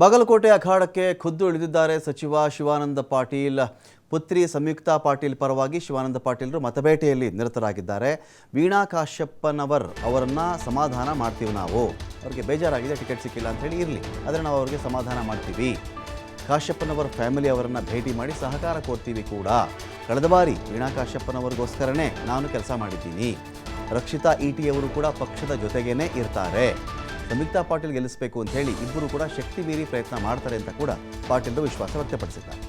ಬಾಗಲಕೋಟೆ ಅಖಾಡಕ್ಕೆ ಖುದ್ದು ಇಳಿದಿದ್ದಾರೆ ಸಚಿವ ಶಿವಾನಂದ ಪಾಟೀಲ್. ಪುತ್ರಿ ಸಂಯುಕ್ತಾ ಪಾಟೀಲ್ ಪರವಾಗಿ ಶಿವಾನಂದ ಪಾಟೀಲರು ಮತಬೇಟೆಯಲ್ಲಿ ನಿರತರಾಗಿದ್ದಾರೆ. ವೀಣಾ ಕಾಶ್ಯಪ್ಪನವರ್ ಅವರನ್ನು ಸಮಾಧಾನ ಮಾಡ್ತೀವಿ ನಾವು, ಅವ್ರಿಗೆ ಬೇಜಾರಾಗಿದೆ ಟಿಕೆಟ್ ಸಿಕ್ಕಿಲ್ಲ ಅಂತ ಹೇಳಿ, ಇರಲಿ ಆದರೆ ನಾವು ಅವ್ರಿಗೆ ಸಮಾಧಾನ ಮಾಡ್ತೀವಿ. ಕಾಶ್ಯಪ್ಪನವರ ಫ್ಯಾಮಿಲಿ ಅವರನ್ನು ಭೇಟಿ ಮಾಡಿ ಸಹಕಾರ ಕೋರ್ತೀವಿ ಕೂಡ. ಕಳೆದ ಬಾರಿ ವೀಣಾ ಕಾಶ್ಯಪ್ಪನವರಿಗೋಸ್ಕರನೇ ನಾನು ಕೆಲಸ ಮಾಡಿದ್ದೀನಿ. ರಕ್ಷಿತಾ ಈಟಿ ಅವರು ಕೂಡ ಪಕ್ಷದ ಜೊತೆಗೇನೆ ಇರ್ತಾರೆ. ಸಂಯುಕ್ತಾ ಪಾಟೀಲ್ ಗೆಲ್ಲಿಸಬೇಕು ಅಂತ ಹೇಳಿ ಇಬ್ಬರು ಕೂಡ ಶಕ್ತಿ ಮೀರಿ ಪ್ರಯತ್ನ ಮಾಡ್ತಾರೆ ಅಂತ ಕೂಡ ಪಾಟೀಲರು ವಿಶ್ವಾಸ ವ್ಯಕ್ತಪಡಿಸಿದ್ದಾರೆ.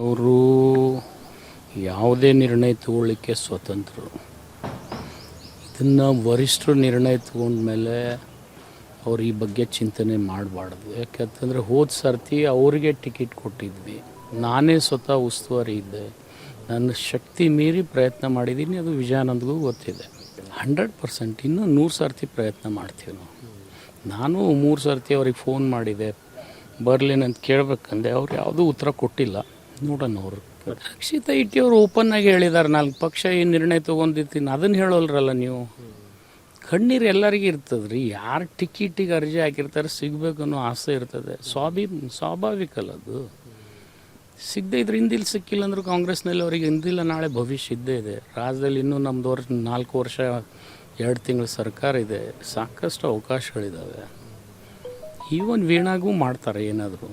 ಅವರು ಯಾವುದೇ ನಿರ್ಣಯ ತಗೊಳ್ಳಿಕ್ಕೆ ಸ್ವತಂತ್ರರು. ಇದನ್ನು ವರಿಷ್ಠರು ನಿರ್ಣಯ ತಗೊಂಡ್ಮೇಲೆ ಅವ್ರು ಈ ಬಗ್ಗೆ ಚಿಂತನೆ ಮಾಡಬಾರ್ದು. ಯಾಕೆಂತಂದರೆ ಹೋದ ಸರ್ತಿ ಅವರಿಗೆ ಟಿಕೆಟ್ ಕೊಟ್ಟಿದ್ವಿ, ನಾನೇ ಸ್ವತಃ ಉಸ್ತುವಾರಿ ಇದ್ದೆ, ನನ್ನ ಶಕ್ತಿ ಮೀರಿ ಪ್ರಯತ್ನ ಮಾಡಿದ್ದೀನಿ. ಅದು ವಿಜಯಾನಂದ್ಗೂ ಗೊತ್ತಿದೆ. 100% ಇನ್ನೂ 100 ಸರ್ತಿ ಪ್ರಯತ್ನ ಮಾಡ್ತೀವಿ ನಾವು. ನಾನು 3 ಸರ್ತಿ ಅವ್ರಿಗೆ ಫೋನ್ ಮಾಡಿದೆ, ಬರಲೇನಂತ ಕೇಳಬೇಕಂದೆ, ಅವ್ರು ಯಾವುದೂ ಉತ್ತರ ಕೊಟ್ಟಿಲ್ಲ. ನೋಡೋಣ. ಅವರು ರಕ್ಷಿತಾ ಇಟ್ಟಿ ಅವರು ಓಪನ್ ಆಗಿ ಹೇಳಿದ್ದಾರೆ, 4 ಪಕ್ಷ ಏನು ನಿರ್ಣಯ ತೊಗೊಂಡಿರ್ತೀನಿ ಅದನ್ನು ಹೇಳೋಲ್ರಲ್ಲ ನೀವು. ಕಣ್ಣೀರು ಎಲ್ಲರಿಗೂ ಇರ್ತದೆ ರೀ. ಯಾರು ಟಿಕೆಟಿಗೆ ಅರ್ಜಿ ಹಾಕಿರ್ತಾರೆ ಸಿಗಬೇಕು ಅನ್ನೋ ಆಸೆ ಇರ್ತದೆ. ಸ್ವಾಭಾವಿಕಲ್ಲ ಅದು. ಸಿಗದೆ ಇದ್ರೆ ಹಿಂದಿಲ್ ಸಿಕ್ಕಿಲ್ಲ ಅಂದರೂ ಕಾಂಗ್ರೆಸ್ನಲ್ಲಿ ಅವರಿಗೆ ಹಿಂದಿಲ್ಲ ನಾಳೆ ಭವಿಷ್ಯ ಇದ್ದೇ ಇದೆ. ರಾಜ್ಯದಲ್ಲಿ ಇನ್ನೂ ನಮ್ಮದು 4 ವರ್ಷ 2 ತಿಂಗಳ ಸರ್ಕಾರ ಇದೆ, ಸಾಕಷ್ಟು ಅವಕಾಶಗಳಿದ್ದಾವೆ. ಈವನ್ ವೀಣಾಗೂ ಮಾಡ್ತಾರೆ ಏನಾದರೂ.